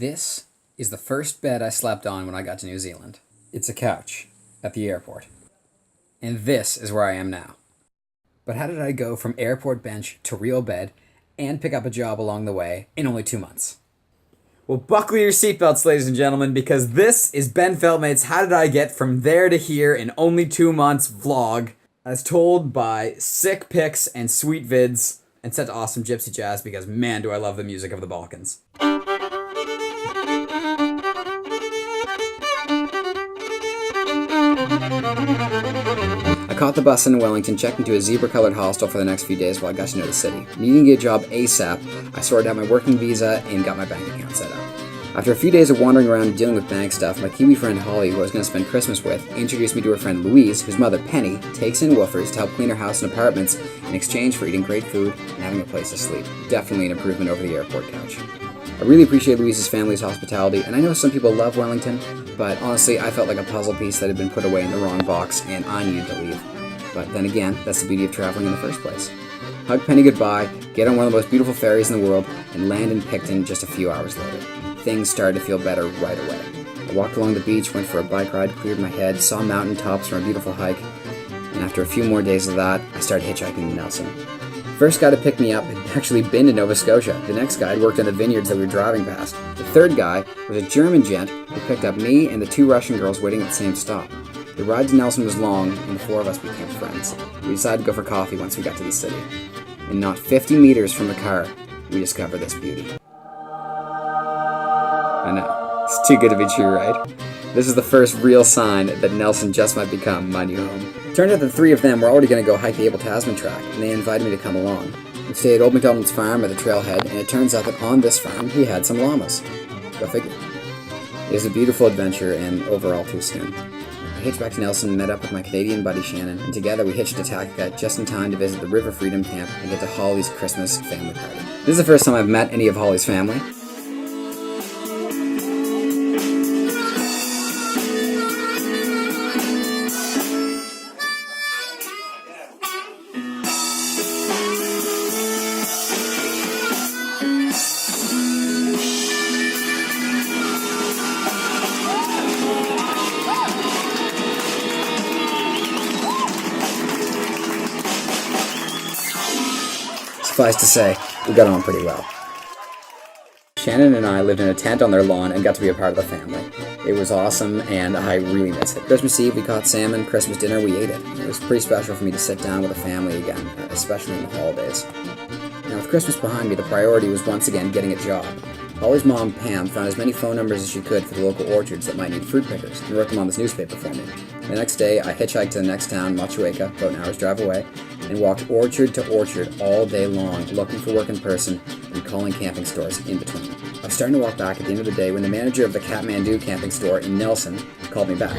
This is the first bed I slept on when I got to New Zealand. It's a couch at the airport. And this is where I am now. But how did I go from airport bench to real bed and pick up a job along the way in only 2 months? Well, buckle your seatbelts, ladies and gentlemen, because this is Ben Feldmate's How Did I Get From There to Here in Only 2 Months vlog, as told by sick pics and sweet vids, and set to awesome gypsy jazz because man do I love the music of the Balkans. I caught the bus in Wellington, checked into a zebra-colored hostel for the next few days while I got to know the city. Needing to get a job ASAP, I sorted out my working visa and got my bank account set up. After a few days of wandering around and dealing with bank stuff, my Kiwi friend Holly, who I was going to spend Christmas with, introduced me to her friend Louise, whose mother, Penny, takes in woofers to help clean her house and apartments in exchange for eating great food and having a place to sleep. Definitely an improvement over the airport couch. I really appreciate Louise's family's hospitality, and I know some people love Wellington, but honestly, I felt like a puzzle piece that had been put away in the wrong box, and I needed to leave. But then again, that's the beauty of traveling in the first place. Hug Penny goodbye, get on one of the most beautiful ferries in the world, and land in Picton just a few hours later. Things started to feel better right away. I walked along the beach, went for a bike ride, cleared my head, saw mountain tops from a beautiful hike, and after a few more days of that, I started hitchhiking to Nelson. First guy to pick me up had actually been to Nova Scotia. The next guy had worked in the vineyards that we were driving past. The third guy was a German gent who picked up me and the two Russian girls waiting at the same stop. The ride to Nelson was long, and the four of us became friends. We decided to go for coffee once we got to the city. And not 50 meters from the car, we discovered this beauty. I know, it's too good to be true, right? This is the first real sign that Nelson just might become my new home. It turned out the three of them were already going to go hike the Abel Tasman track, and they invited me to come along. We stayed at Old MacDonald's farm at the trailhead, and it turns out that on this farm he had some llamas. Go figure. It was a beautiful adventure, and overall too soon. I hitched back to Nelson and met up with my Canadian buddy Shannon, and together we hitched to Takaka just in time to visit the River Freedom Camp and get to Holly's Christmas family party. This is the first time I've met any of Holly's family. Suffice to say, we got on pretty well. Shannon and I lived in a tent on their lawn and got to be a part of the family. It was awesome, and I really miss it. Christmas Eve, we caught salmon. Christmas dinner, we ate it. It was pretty special for me to sit down with a family again, especially in the holidays. Now, with Christmas behind me, the priority was once again getting a job. Holly's mom, Pam, found as many phone numbers as she could for the local orchards that might need fruit pickers, and wrote them on this newspaper for me. The next day, I hitchhiked to the next town, Motueka, about an hour's drive away, and walked orchard to orchard all day long, looking for work in person and calling camping stores in between. I was starting to walk back at the end of the day when the manager of the Kathmandu camping store in Nelson called me back.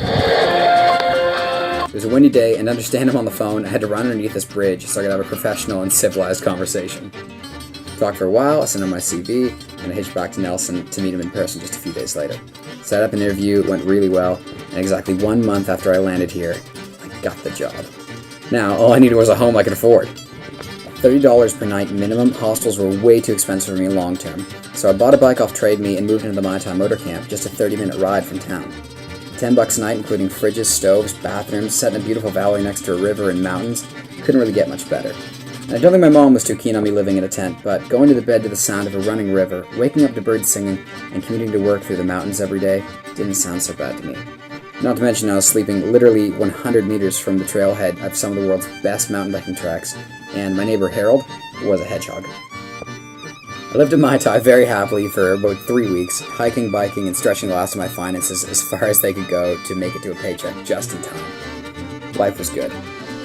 It was a windy day, and to understand him on the phone, I had to run underneath this bridge so I could have a professional and civilized conversation. Talked for a while, I sent him my CV, and I hitched back to Nelson to meet him in person just a few days later. Set up an interview, it went really well, and exactly 1 month after I landed here, I got the job. Now, all I needed was a home I could afford. $30 per night minimum, hostels were way too expensive for me long term, so I bought a bike off Trade Me and moved into the Mai Tai motor camp, just a 30-minute ride from town. $10 a night, including fridges, stoves, bathrooms, set in a beautiful valley next to a river and mountains, couldn't really get much better. And I don't think my mom was too keen on me living in a tent, but going to the bed to the sound of a running river, waking up to birds singing, and commuting to work through the mountains every day didn't sound so bad to me. Not to mention I was sleeping literally 100 meters from the trailhead of some of the world's best mountain biking tracks, and my neighbor Harold was a hedgehog. I lived in Mai Tai very happily for about 3 weeks, hiking, biking, and stretching the last of my finances as far as they could go to make it to a paycheck just in time. Life was good.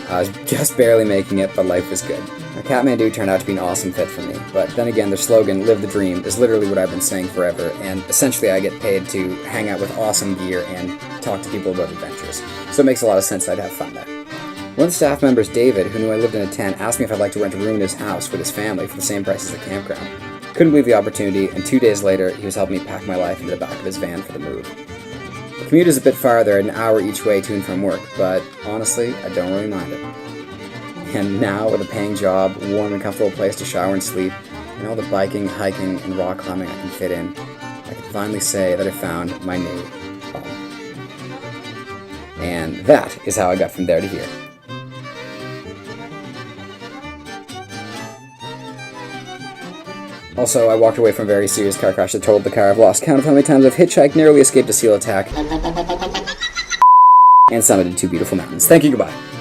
I was just barely making it, but life was good. Now, Kathmandu turned out to be an awesome fit for me, but then again, their slogan, "Live the Dream," is literally what I've been saying forever, and essentially I get paid to hang out with awesome gear and talk to people about adventures, so it makes a lot of sense that I'd have fun there. One of the staff members, David, who knew I lived in a tent, asked me if I'd like to rent a room in his house with his family for the same price as the campground. Couldn't believe the opportunity, and 2 days later, he was helping me pack my life into the back of his van for the move. The commute is a bit farther, an hour each way to and from work, but honestly, I don't really mind it. And now, with a paying job, warm and comfortable place to shower and sleep, and all the biking, hiking, and rock climbing I can fit in, I could finally say that I found my new home. And that is how I got from there to here. Also, I walked away from a very serious car crash that totaled the car. I've lost count of how many times I've hitchhiked, narrowly escaped a SEAL attack, and summited two beautiful mountains. Thank you, goodbye.